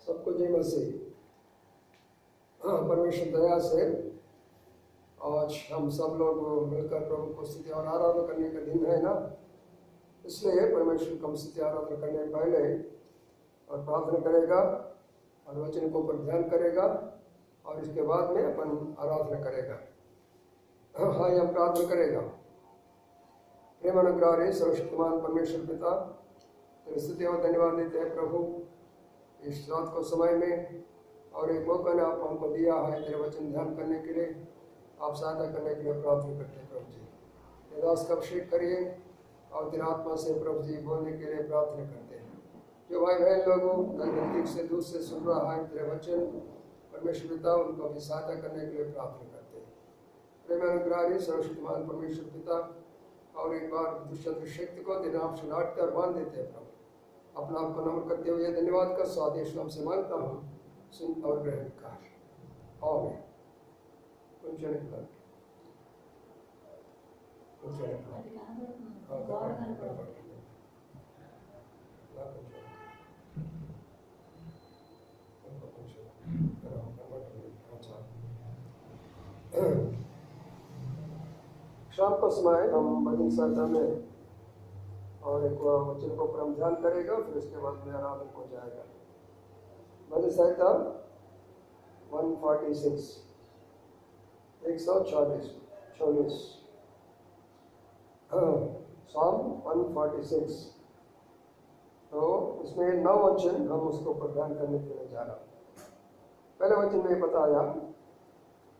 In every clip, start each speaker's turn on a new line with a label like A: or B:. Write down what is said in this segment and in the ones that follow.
A: सबको जय मसीह। परमेश्वर दया से आज हम सब लोग मिलकर प्रभु को स्तुति और आराधना करने का दिन है ना, इसलिए परमेश्वर को हम स्तुति आराधना करने से पहले और प्रार्थना करेगा और वचन को ऊपर ध्यान करेगा और इसके बाद में अपन आराधना करेगा। हाँ, हम प्रार्थना करेगा। प्रेम अनुग्रह सर्वशक्तिमान परमेश्वर पिता, तेरी स्तुति और धन्यवाद देते हैं प्रभु, इस रात को समय में और एक मौका ने आप हमको दिया है तेरे वचन ध्यान करने के लिए, आप सहायता करने के लिए प्रार्थना करते हैं प्रभु जी। दास का अभिषेक करिए और तेरे आत्मा से प्रभु जी बोलने के लिए प्रार्थना करते हैं। जो भाई बहन लोगों नजदीक से दूर से सुन रहा है तेरे वचन, परमेश्वर पिता उनको भी सहायता करने के लिए प्रार्थना करते हैं। प्रेम अनुग्रह सर्वशक्तिमान परमेश्वर पिता, और एक बार दुष्ट शक्ति को तेरे नाम से लाट कर बांध देते हैं प्रभु। अपना आपको नमन करते हुए धन्यवाद का स्वादेश नाम से मांगता हूँ, सुन और ग्रहण कर। आमीन। शाम को समय हम भजन संध्या में और एक वचन को परम ध्यान करेगा, फिर उसके बाद में आराधना हो जाएगा। भजन संहिता 146 146 Psalm 146। तो इसमें 9 वचन हम उसको ऊपर ध्यान करने के लिए जा रहा हूँ। पहले वचन में बताया,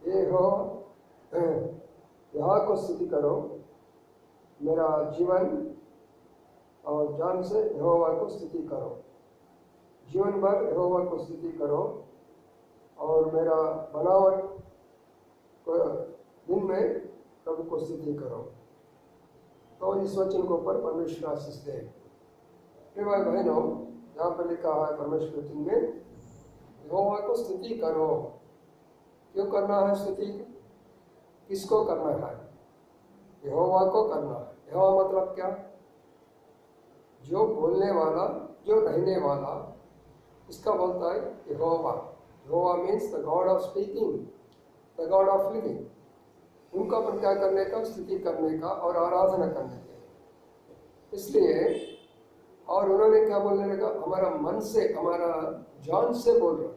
A: ये हो यहाँ को स्तुति करो, मेरा जीवन और जान से यहोवा को स्तुति करो, जीवन भर यहोवा को स्तुति करो और मेरा बनावट को दिन में प्रभु को स्तुति करो। तो इस वचन को ऊपर परमेश्वर आशीष दे। फिर भाई बहनों, यहाँ पर लिखा है परमेश्वर वचन में यहोवा को स्तुति करो। क्यों करना है स्तुति? किसको करना है? यहोवा को करना है। यहोवा मतलब क्या? जो बोलने वाला, जो रहने वाला, इसका बोलता है Jehovah. Jehovah means the God of speaking, the God of living. उनका अपन क्या करने का? स्तुति करने का और आराधना करने का। इसलिए और उन्होंने क्या बोलने लगा? हमारा मन से, हमारा जान से बोल रहा,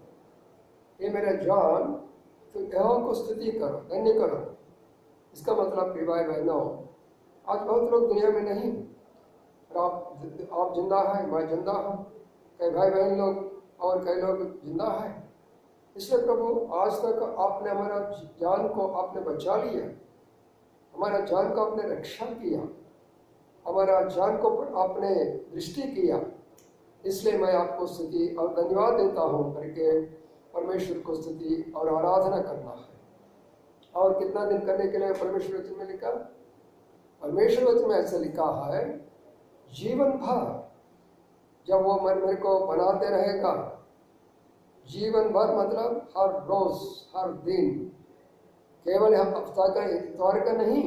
A: ये मेरा जान, तो यहोवा को स्तुति करो, धन्य करो। इसका मतलब प्रिय भाई बहनों, आज बहुत लोग दुनिया में नहीं, आप जिंदा है, मैं जिंदा हूँ, कई भाई बहन लोग और कई लोग जिंदा है। इसलिए प्रभु आज तक आपने हमारा जान को आपने बचा लिया, हमारा जान को आपने रक्षा किया, हमारा जान को आपने दृष्टि किया। इसलिए मैं आपको स्तुति और धन्यवाद देता हूँ करके परमेश्वर को स्तुति और आराधना करना है। और कितना दिन करने के लिए परमेश्वर वचन में लिखा? परमेश्वर वचन में ऐसा लिखा है, जीवन भर जब वो मेरे को बनाते रहेगा, जीवन भर मतलब हर रोज, हर दिन, केवल हम हफ्ता का इतवार का नहीं,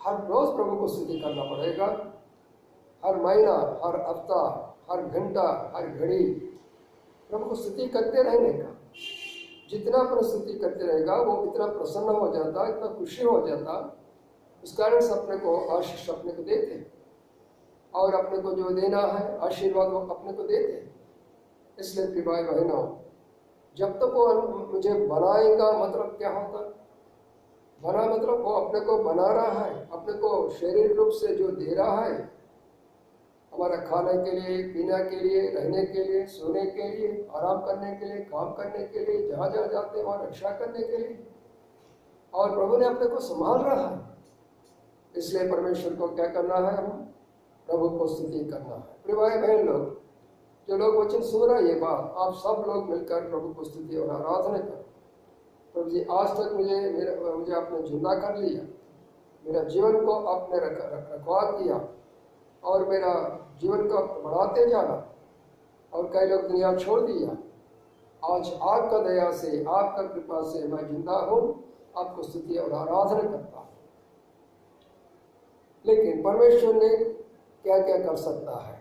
A: हर रोज प्रभु को स्तुति करना पड़ेगा। हर महीना, हर हफ्ता, हर घंटा, हर घड़ी प्रभु को स्तुति करते रहने का। जितना अपन स्तुति करते रहेगा वो इतना प्रसन्न हो जाता, इतना खुशी हो जाता। इस कारण से अपने को आशीष अपने को देते और अपने को जो देना है आशीर्वाद वो अपने को देते। इसलिए प्रिय भाई बहनों, जब तक वो मुझे बनाएगा, मतलब क्या होता? बना मतलब वो अपने को बना रहा है, अपने को शारीरिक रूप से जो दे रहा है, हमारा खाने के लिए, पीने के लिए, रहने के लिए, सोने के लिए, आराम करने के लिए, काम करने के लिए, जहाँ जहाँ जाते हैं वहाँ रक्षा करने के लिए, और प्रभु ने अपने को संभाल रहा है। इसलिए परमेश्वर को क्या करना है? हम प्रभु को स्तुति करना है। प्रिय भाई बहन लोग, जो लोग वचन सुन रहे, ये बात आप सब लोग मिलकर प्रभु को स्तुति और आराधना करो। प्रभु जी, आज तक मुझे आपने जिंदा कर लिया, मेरा जीवन को आपने रखवार किया और मेरा जीवन को बढ़ाते जाना, और कई लोग दुनिया छोड़ दिया। आज आपका दया से, आपका कृपा से मैं जिंदा हूँ, आपको स्तुति और आराधना करता हूँ। लेकिन परमेश्वर ने क्या क्या कर सकता है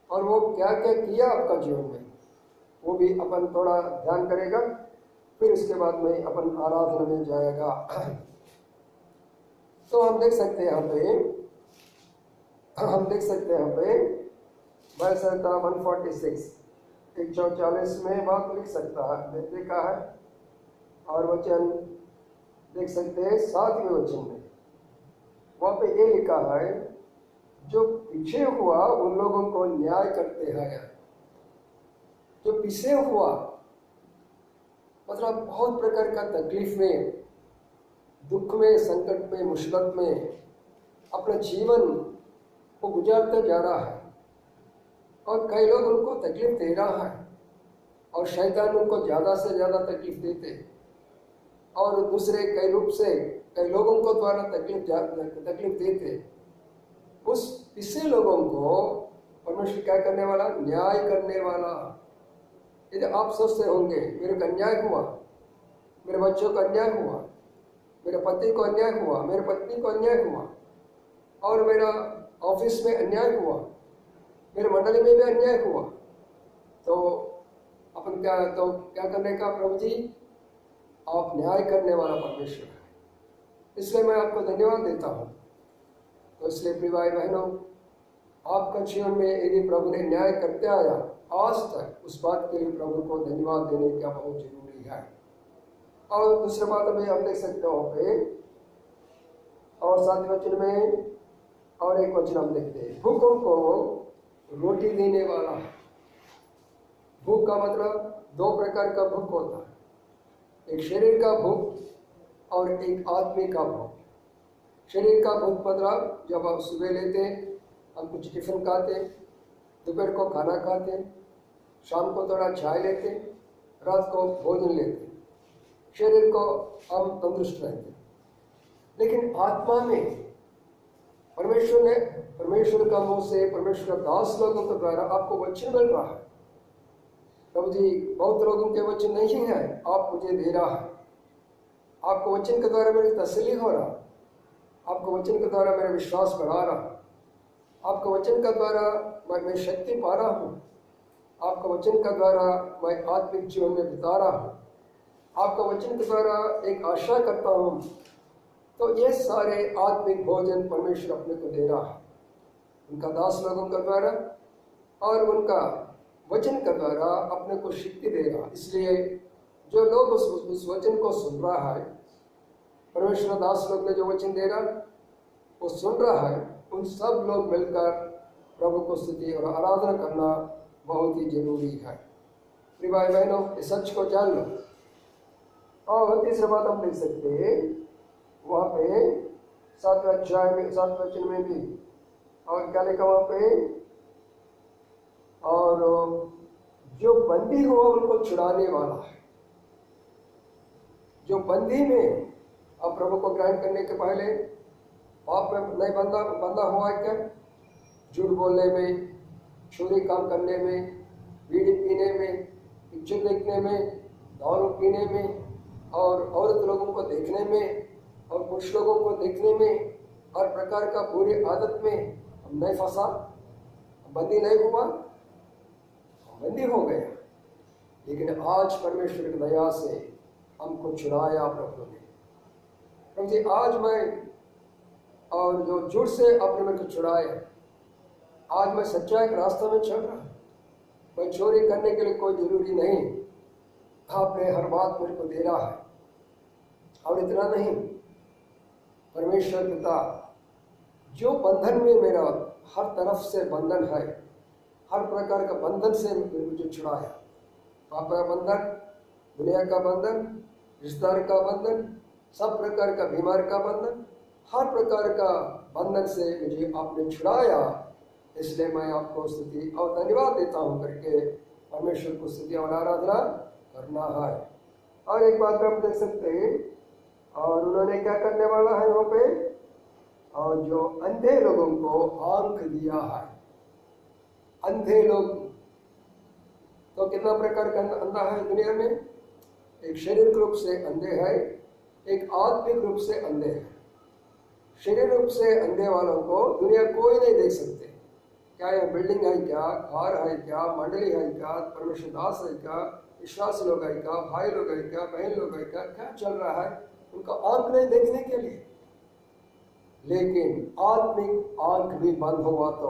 A: और वो क्या क्या किया आपका जीवन में, वो भी अपन थोड़ा ध्यान करेगा, फिर उसके बाद में अपन आराधना में जाएगा। तो हम देख सकते हैं यहाँ पे वर्ष 146 144 में बात लिख सकता है, देखा है। और वचन देख सकते हैं 7वें वचन में, वहाँ पे ये लिखा है, जो पीछे हुआ उन लोगों को न्याय करते हैं। जो पीछे हुआ मतलब बहुत प्रकार का तकलीफ में, दुख में, संकट में, मुसीबत में अपना जीवन को गुजारता जा रहा है, और कई लोग उनको तकलीफ दे रहा है, और शैतान उनको ज़्यादा से ज़्यादा तकलीफ देते, और दूसरे कई रूप से कई लोगों को द्वारा तकलीफ देते। उस पिछले लोगों को परमेश्वर क्या करने वाला? न्याय करने वाला। यदि आप सोचते होंगे मेरे को अन्याय हुआ, मेरे बच्चों को अन्याय हुआ, मेरे पति को अन्याय हुआ, मेरे पत्नी को अन्याय हुआ, और मेरा ऑफिस में अन्याय हुआ, मेरे मंडली में भी अन्याय हुआ, तो अपन क्या करने का? प्रभु जी, आप न्याय करने वाला परमेश्वर है, इसलिए मैं आपको धन्यवाद देता हूँ। तो इसलिए प्रिय भाई बहनों, आपका जीवन में यदि प्रभु ने न्याय करते आया आज तक, उस बात के लिए प्रभु को धन्यवाद देने का बहुत जरूरी है। और दूसरी बात अभी हम देख सकते हो पे, और 7वें वचन में और एक वचन हम देखते हैं, भूखों को रोटी देने वाला है। भूख का मतलब 2 प्रकार का भूख होता है, एक शरीर का भूख और एक आत्मिक का भूख। शरीर का भूख मतलब जब आप सुबह लेते हम कुछ टिफिन खाते, दोपहर को खाना खाते, शाम को थोड़ा चाय लेते, रात को भोजन लेते, शरीर को हम तंदुरुस्त रहते। लेकिन आत्मा में परमेश्वर का मुंह से, परमेश्वर दास लोगों के द्वारा आपको वचन मिल रहा है। प्रभु जी, बहुत लोगों के वचन नहीं है, आप मुझे दे रहा है। आपको वचन के द्वारा मेरी तसल्ली हो रहा, आपको वचन के द्वारा मेरा विश्वास बढ़ा रहा, आपको वचन का द्वारा मैं शक्ति पा रहा हूँ, आपका वचन का द्वारा मैं आत्मिक जीवन में बिता रहा हूँ, आपका वचन के द्वारा एक आशा करता हूँ। तो ये सारे आत्मिक भोजन परमेश्वर अपने को दे रहा है, उनका दास लोगों का द्वारा और उनका वचन का द्वारा अपने को शक्ति दे रहा। इसलिए जो लोग उस वचन को सुन रहा है, परमेश्वर दास लोग ने जो वचन दे रहा वो सुन रहा है, उन सब लोग मिलकर प्रभु को स्तुति और आराधना करना बहुत ही जरूरी है। प्रिय भाई बहनों, इस सच को जान लो। और तीसरी बात हम देख सकते हैं वहाँ पे 7वें अध्याय में 7वें वचन में भी, और क्या लिखा वहाँ पे? और जो बंदी हुआ उनको छुड़ाने वाला है। जो बंदी में अब प्रभु को ग्रहण करने के पहले पाप में नहीं बंधा हुआ है क्या? झूठ बोलने में, चोरी काम करने में, बीड़ी पीने में, पिक्चर देखने में, दारू पीने में, और औरत लोगों को देखने में, और पुरुष लोगों को देखने में, हर प्रकार का बुरी आदत में हम नहीं फंसा, बंदी नहीं हुआ, बंदी हो गया। लेकिन आज परमेश्वर की दया से हमको छुड़ाया प्रभु ने। प्रभु जी, आज मैं और जो झूठ से आपने मेरे को छुड़ाया, आज मैं सच्चाई के रास्ते में चल रहा। मैं चोरी करने के लिए कोई जरूरी नहीं, आपने हर बात मेरे को दे रहा है। और इतना नहीं, परमेश्वर पिता जो बंधन में मेरा हर तरफ से बंधन है, हर प्रकार का बंधन से मुझे छुड़ाया। पाप का बंधन, दुनिया का बंधन, रिश्तेदार का बंधन, सब प्रकार का बीमार का बंधन, हर प्रकार का बंधन से मुझे आपने छुड़ाया। इसलिए मैं आपको स्तुति और धन्यवाद देता हूँ करके परमेश्वर को स्तुति और आराधना करना है। और एक बात हम देख सकते हैं, और उन्होंने क्या करने वाला है वहाँ पे? और जो अंधे लोगों को आंख दिया है। अंधे लोग तो कितना प्रकार का अंधा है दुनिया में? एक शारीरिक रूप से अंधे है, एक आत्मिक रूप से अंधे है। शारीरिक रूप से अंधे वालों को दुनिया कोई नहीं देख सकते, क्या यह बिल्डिंग है क्या, घर है क्या, मंडली है क्या, परमेश्वर दास है क्या, विश्वास लोग है क्या, भाई लोग है क्या, बहन लोग है क्या, क्या चल रहा है उनका आंख नहीं देखने के लिए। लेकिन आत्मिक आंख भी बंद हुआ तो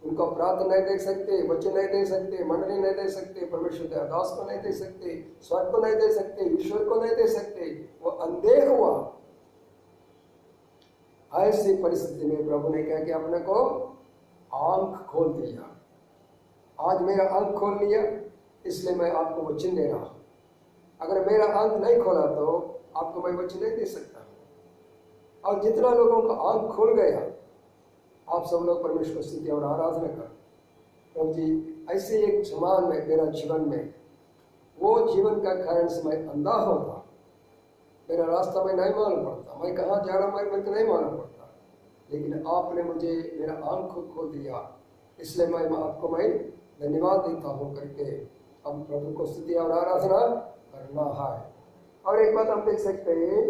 A: उनको प्रार्थना नहीं देख सकते, बच्चे नहीं देख सकते, मंडली नहीं देख सकते, परमेश्वर के दास को नहीं देख सकते, स्वर्ग को नहीं देख सकते, ईश्वर को नहीं देख सकते, वो अंधेर हुआ। ऐसी परिस्थिति में प्रभु ने क्या किया, अपने को आंख खोल दिया। आज मेरा आंख खोल लिया, इसलिए मैं आपको वचन दे रहा हूं। अगर मेरा आंख नहीं खोला तो आपको मैं वचन नहीं दे सकता। और जितना लोगों का आंख खुल गया, आप सब लोग परमेश्वर की स्तुति और आराधना कर। प्रभु जी, ऐसे एक समान में मेरा जीवन में वो जीवन का कारण से मैं अंधा होता, मेरा रास्ता में नहीं मालूम पड़ता, मैं कहाँ जा रहा हूँ मैं तो नहीं मालूम पड़ता, लेकिन आपने मुझे मेरा आंख को खोल दिया, इसलिए मैं आपको मैं धन्यवाद देता हूँ करके हम प्रभु को स्तुति और आराधना करना है। और एक बात हम देख सकते हैं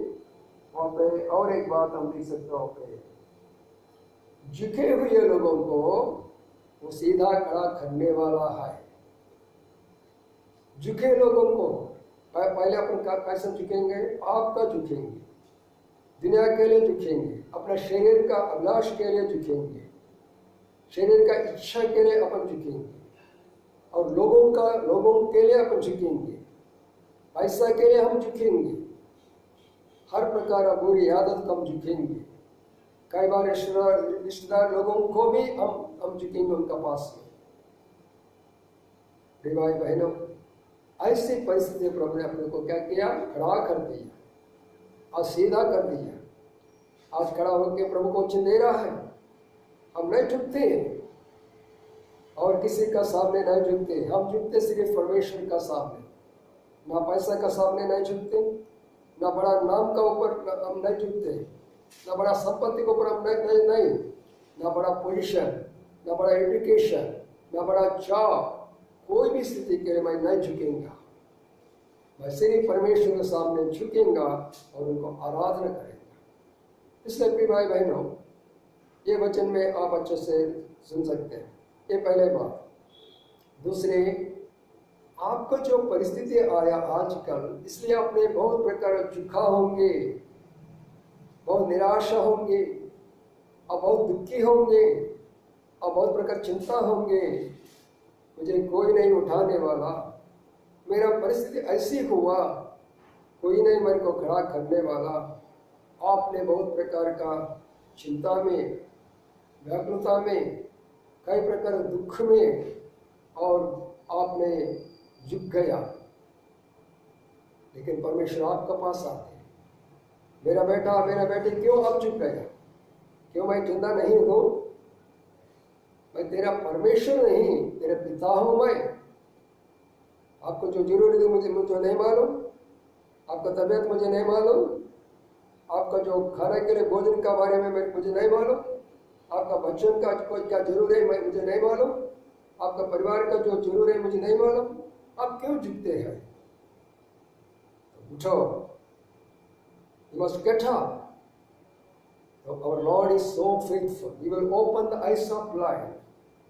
A: वहाँ पे, और एक बात हम देख सकते हैं वहाँ पे, झुके हुए लोगों को वो सीधा खड़ा करने वाला है। झुके लोगों को पहले अपन कैसे झुकेंगे, आपका झुकेंगे, दुनिया के लिए झुकेंगे, अपने शरीर का अभिलाष के लिए झुकेंगे, शरीर का इच्छा के लिए अपन झुकेंगे, और लोगों के लिए अपन झुकेंगे, पैसा के लिए हम झुकेंगे, हर प्रकार का बुरी आदत को हम झुकेंगे, कई बार रिश्तेदार लोगों को भी हम झुकेंगे उनका पास में। भाई बहनों, ऐसी परिस्थिति प्रभु ने अपने को क्या किया, खड़ा कर दिया और सीधा कर दिया। आज खड़ा होकर प्रभु को वचन दे रहा है, हम नहीं झुकते और किसी का सामने नहीं झुकते, हम झुकते सिर्फ परमेश्वर का सामने। ना पैसा का सामने नहीं झुकते, ना बड़ा नाम का ऊपर हम नहीं झुकते, ना बड़ा संपत्ति के ऊपर हम नहीं, ना बड़ा पोजीशन, ना बड़ा एजुकेशन, ना बड़ा जॉब, कोई भी स्थिति के लिए मैं नहीं झुकेंगा। मैं सिर्फ परमेश्वर के सामने झुकेंगा और उनको आराधना करेंगा। इसलिए प्रिय भाई बहनों, ये वचन में आप अच्छे से सुन सकते हैं। ये पहले बात। दूसरे, आपको जो परिस्थिति आया आजकल, इसलिए आपने बहुत प्रकार झुका होंगे, बहुत निराशा होंगे, और बहुत दुखी होंगे, और बहुत प्रकार चिंता होंगे, मुझे कोई नहीं उठाने वाला, मेरा परिस्थिति ऐसी हुआ, कोई नहीं मेरे को खड़ा करने वाला। आपने बहुत प्रकार का चिंता में, व्याकुलता में, कई प्रकार दुख में, और आपने झुक गया। लेकिन परमेश्वर आपके पास आते, मेरा बेटा, मेरा बेटी, क्यों अब झुक गया? क्यों मैं जिंदा नहीं हूं? मैं तेरा परमेश्वर नहीं, तेरे पिता हूं मैं। आपको जो जरूरी है मुझे नहीं मालूम, आपका तबीयत मुझे नहीं मालूम, आपका जो खाने के लिए भोजन का बारे में मुझे नहीं मालूम, आपका बच्चों का कोई क्या जरूर है मुझे नहीं मालूम, आपका परिवार का जो जरूर है मुझे नहीं मालूम। आप क्यों झुकते हैं? उठो, you must get up. Our Lord is so faithful. He will open the eyes of blind.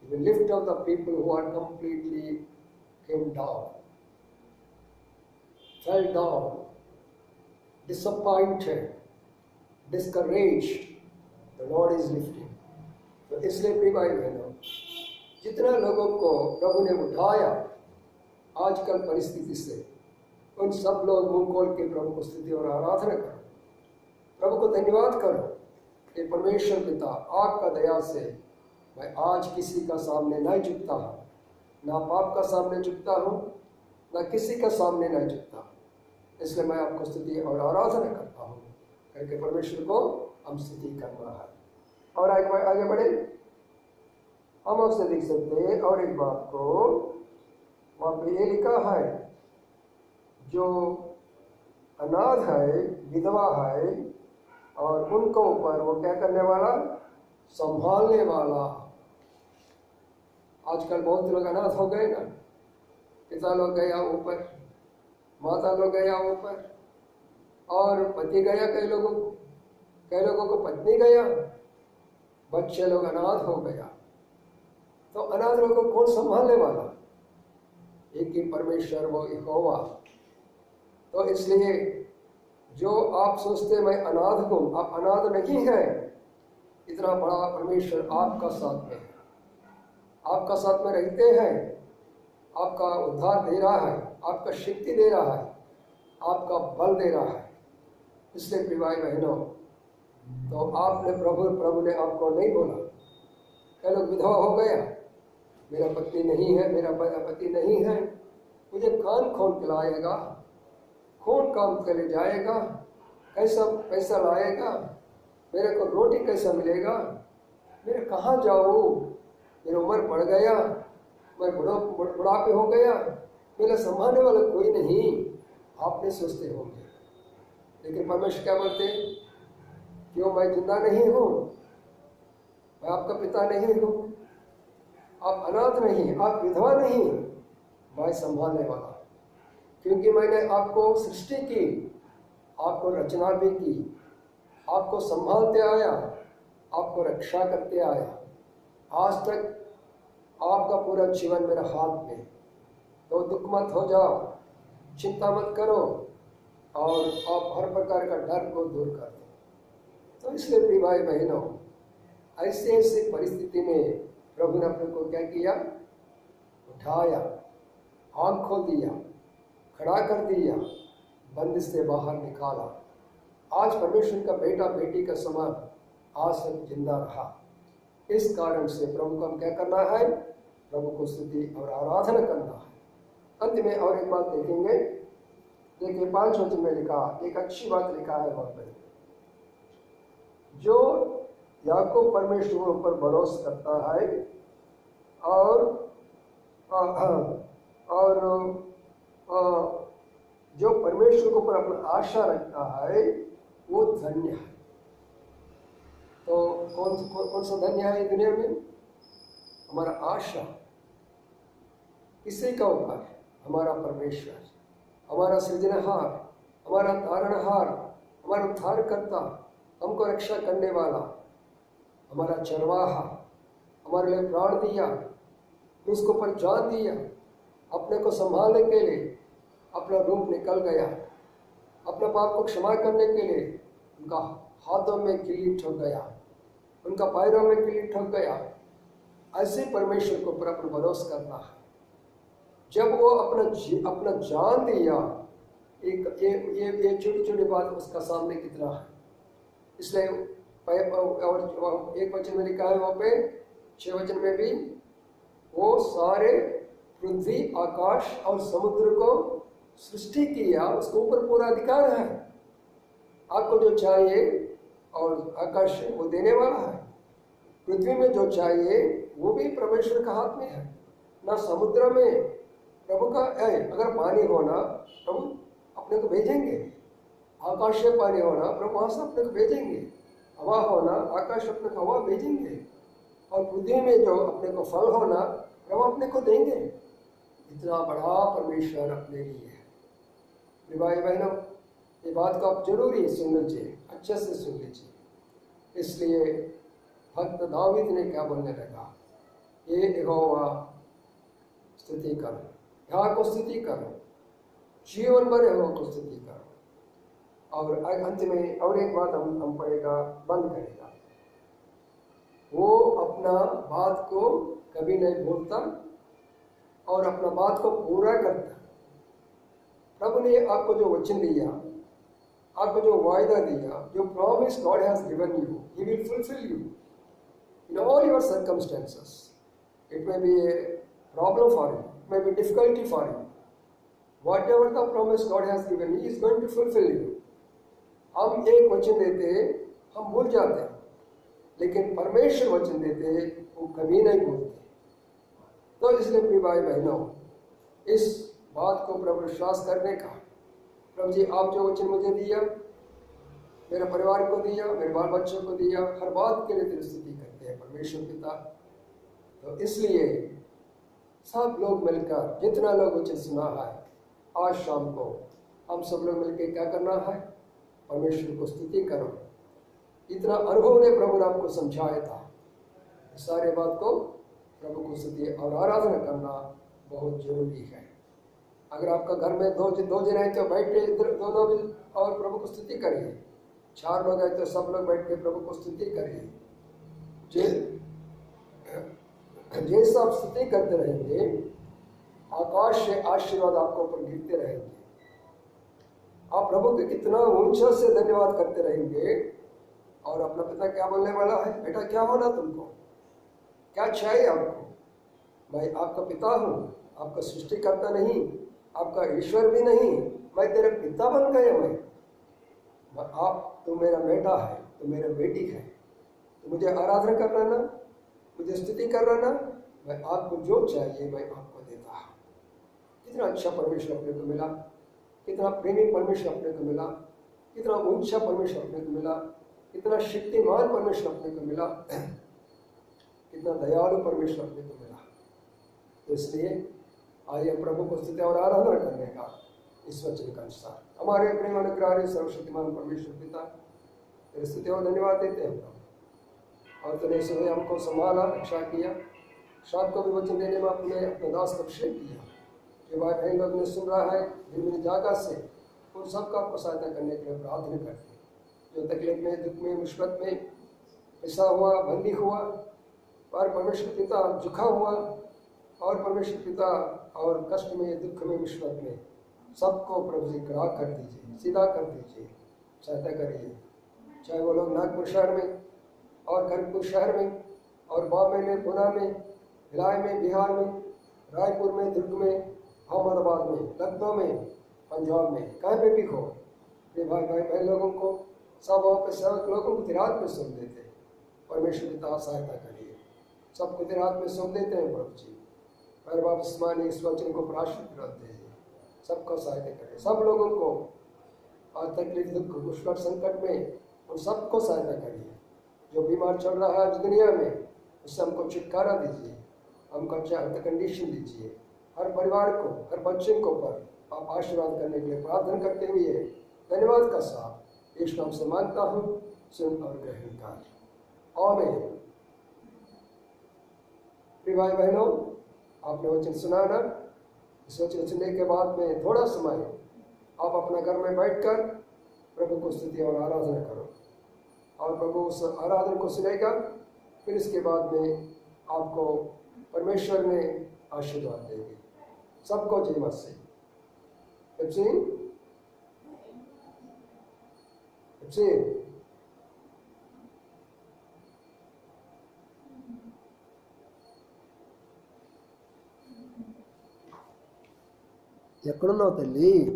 A: He will lift up the people who are completely came down, fell down, disappointed, discouraged. The Lord is lifting. तो इसलिए प्रिय भाई बहनों, जितना लोगों को प्रभु ने उठाया आजकल परिस्थिति से, उन सब लोग मुंह खोल के प्रभु को स्तुति और आराधना करो, प्रभु को धन्यवाद करो कि परमेश्वर पिता, आपका दया से मैं आज किसी का सामने नहीं झुकता हूँ, ना पाप का सामने झुकता हूँ, ना किसी का सामने नहीं झुकता। इसलिए मैं आपको स्तुति और आराधना करता हूँ करके परमेश्वर को हम स्तुति करना है। और आगे बढ़े, हम आपसे देख सकते हैं और एक बात को, वहाँ पे ये लिखा है, जो अनाथ है, विधवा है, और उनको ऊपर वो क्या करने वाला, संभालने वाला। आजकल बहुत लोग अनाथ हो गए ना, पिता लोग गया ऊपर, माता लोग गया ऊपर, और पति गया, कई लोगों को पत्नी गया, बच्चे लोग अनाथ हो गया। तो अनाथ लोगों को कौन संभालने वाला? एक ही परमेश्वर, वो यहोवा। तो इसलिए जो आप सोचते मैं अनाथ हूँ, आप अनाथ नहीं है। इतना बड़ा परमेश्वर आपका साथ में है, आपका साथ में रहते हैं, आपका उद्धार दे रहा है, आपका शक्ति दे रहा है, आपका बल दे रहा है। इसलिए प्रिय भाई बहनों, तो आपने प्रभु ने आपको नहीं बोला। कई लोग विधवा हो गया, मेरा पत्नी नहीं है, मेरा पति नहीं है, मुझे कौन खोल के लाएगा, कौन काम के लिए जाएगा, कैसा पैसा लाएगा, मेरे को रोटी कैसा मिलेगा, मेरे कहाँ जाऊँ, मेरी उम्र बढ़ गया, मैं बुढ़ापे हो गया, मेरा संभालने वाला कोई नहीं, आपने सोचते होंगे। लेकिन परमेश्वर क्या बोलते? क्यों मैं जिंदा नहीं हूँ? मैं आपका पिता नहीं हूँ, आप अनाथ नहीं, आप विधवा नहीं, मैं संभालने वाला। क्योंकि मैंने आपको सृष्टि की, आपको रचना भी की, आपको संभालते आया, आपको रक्षा करते आया। आज तक आपका पूरा जीवन मेरे हाथ में। तो दुख मत हो जाओ, चिंता मत करो, और आप हर प्रकार का डर को दूर कर दो। तो इसलिए प्रिय भाई बहनों, ऐसे ऐसे परिस्थिति में प्रभु ने अपने को क्या किया? उठाया, आँख खोल दिया, खड़ा कर दिया, बंदिश से बाहर निकाला। आज परमेश्वर का बेटा बेटी का समान आज तक जिंदा रहा। इस कारण से प्रभु को हम क्या करना है? प्रभु को स्तुति और आराधना करना है। अंत में और एक बात देखेंगे। देखिए 5 वचन में लिखा, एक अच्छी बात लिखा है वहाँ पर, जो याकूब परमेश्वर के ऊपर भरोसा करता है और जो परमेश्वर के ऊपर अपना आशा रखता है वो धन्य है। तो कौन सा धन्य है दुनिया में? हमारा आशा किसी का ऊपर? हमारा परमेश्वर, हमारा सृजनहार, हमारा तारणहार, हमारा उद्धारकर्ता, हमको रक्षा करने वाला, हमारा चरवाहा, हमारे लिए प्राण दिया, उसको पर जान दिया, अपने को संभालने के लिए अपना रूप निकल गया, अपने पाप को क्षमा करने के लिए उनका हाथों में किली ठोक गया, उनका पैरों में किली ठोक गया। ऐसे परमेश्वर को पर भरोसा करना है। जब वो अपना जान दिया, ये छोटी छोटी बात उसका सामने कितना है। इसलिए और एक वचन में लिखा है वहाँ पे, 6 वचन में भी, वो सारे पृथ्वी, आकाश और समुद्र को सृष्टि किया, उसके ऊपर पूरा अधिकार है। आपको जो चाहिए और आकाश वो देने वाला है, पृथ्वी में जो चाहिए वो भी परमेश्वर का हाथ में है। ना समुद्र में प्रभु का है, अगर पानी होना प्रभु अपने को भेजेंगे, आकाश से पानी होना प्रभु वहाँ से अपने को भेजेंगे, हवा होना आकाश अपने को हवा भेजेंगे, और पृथ्वी में जो अपने को फल होना प्रभु अपने को देंगे। इतना बड़ा परमेश्वर अपने लिए है। भाई बहनों, ये बात को आप जरूरी सुन लीजिए, अच्छे से सुन लीजिए। इसलिए भक्त दाऊद ने क्या बोलने लगा? ये यहोवा स्तुति करो, यहाँ को स्तुति करो, जीवन भर यहोवा को स्तुति करो। और अंत में और एक बात हम पढ़ेगा, बंद करेगा। वो अपना बात को कभी नहीं भूलता और अपना बात को पूरा करता। प्रभु ने आपको जो वचन दिया, आपको जो वायदा दिया, जो promise God has given you, he will fulfil you in all your circumstances. It may be a problem for you, it may be difficulty for you, whatever the promise God has given, He is going to fulfill you. हम एक वचन देते हम भूल जाते हैं, लेकिन परमेश्वर वचन देते वो कभी नहीं भूलते। तो इसलिए प्रिय भाई बहनों, इस बात को प्रभु विश्वास करने का, प्रभु जी आप जो वचन मुझे दिया, मेरे परिवार को दिया, मेरे बाल बच्चों को दिया, हर बात के लिए तेरी स्तुति करते हैं परमेश्वर पिता। तो इसलिए सब लोग मिलकर, जितना लोग वचन सुना है, आज शाम को हम सब लोग मिलकर क्या करना है? परमेश्वर को स्तुति करो। इतना अनुभव ने प्रभु ने आपको समझाया था, सारे बात को प्रभु को स्तुति और आराधना करना बहुत जरूरी है। अगर आपका घर में दो जन हैं तो बैठ के दोनों भी और प्रभु को स्तुति करिए। 4 लोग हैं तो सब लोग बैठ के प्रभु को स्तुति करिए। जैसे आप स्तुति करते रहेंगे, आकाश से आशीर्वाद आपको ऊपर गिरते रहेंगे। आप प्रभु के कितना ऊंचा से धन्यवाद करते रहेंगे। और अपना पिता क्या बोलने वाला है, बेटा क्या होना तुमको, क्या चाहिए आपको, मैं आपका पिता हूँ, आपका सृष्टिकर्ता नहीं, आपका ईश्वर भी नहीं, मैं तेरे पिता बन गया। मैं आप तो मेरा बेटा है, तो मेरा बेटी है, तो मुझे आराधना करना ना, मुझे स्तुति करना ना, मैं आपको जो चाहिए मैं आपको देता हूँ। कितना अच्छा परमेश्वर अपने को मिला, कितना प्रेमी परमेश्वर अपने को मिला, कितना ऊंचा परमेश्वर अपने को मिला, कितना शक्तिमान परमेश्वर अपने को मिला, कितना दयालु परमेश्वर अपने को मिला। तो इसलिए आइए प्रभु को स्तुति और आराधना करने का इस वचन के अनुसार हमारे प्रेम अनुग्रही सर्वशक्तिमान परमेश्वर पिता तेरे स्तुति और धन्यवाद देते हैं प्रभु। और तेरे सुबह हमको संभाला, रक्षा किया, शाम को भी वचन देने में अपने दास का अभिषेक किया। जो भाई बहन लोग ने सुन रहा है दिन जागा से, उन सबका आपको सहायता करने के लिए प्रार्थना करते हैं। जो तकलीफ में, दुख में, मुश्किल में पिसा हुआ, बंदी हुआ, और परमेश्वर पिता झुका हुआ, और परमेश्वर पिता और कष्ट में, दुख में, मुश्किल में सबको प्रभु जी ग्राह कर दीजिए, सीधा कर दीजिए, सहायता करिए। चाहे वो लोग नागपुर शहर में और कानपुर शहर में और बॉम्बे में, पुणे में, भिलाई में, बिहार में, रायपुर में, दुर्ग में, अहमदाबाद में, लखनऊ में, पंजाब में, कहीं पे भी हो, ये भाई बहन लोगों को, सब वहाँ पे सब लोगों को तिरात में सौंप देते हैं। परमेश्वर पिता सहायता करिए, सबको तिरात में सौंप देते हैं प्रभु जी। मेरे बाप इस्मानी इस वचन को प्राश्चित करते हैं, सबको सहायता करें, सब लोगों को और तकलीफ, दुख, मुश्किल, संकट में उन सबको सहायता करिए। जो बीमार चल रहा है आज दुनिया में, उससे हमको छुटकारा दीजिए, हमको अच्छा कंडीशन दीजिए। हर परिवार को, हर बच्चे को पर आप आशीर्वाद करने के लिए प्रार्थना करते हुए धन्यवाद का साथ इस नाम से मांगता हूँ, सुन और ग्रहण कर। आमीन। प्रिय भाई बहनों, आपने वचन सुना ना, इस वचन सुनने के बाद में थोड़ा समय आप अपना घर में बैठकर प्रभु को स्तुति और आराधना करो, और प्रभु उस आराधना को सुनेगा। फिर इसके बाद में आपको परमेश्वर ने आशीर्वाद देंगे। सबको जय मसीह। ఎక్కడున్నావు తల్లి?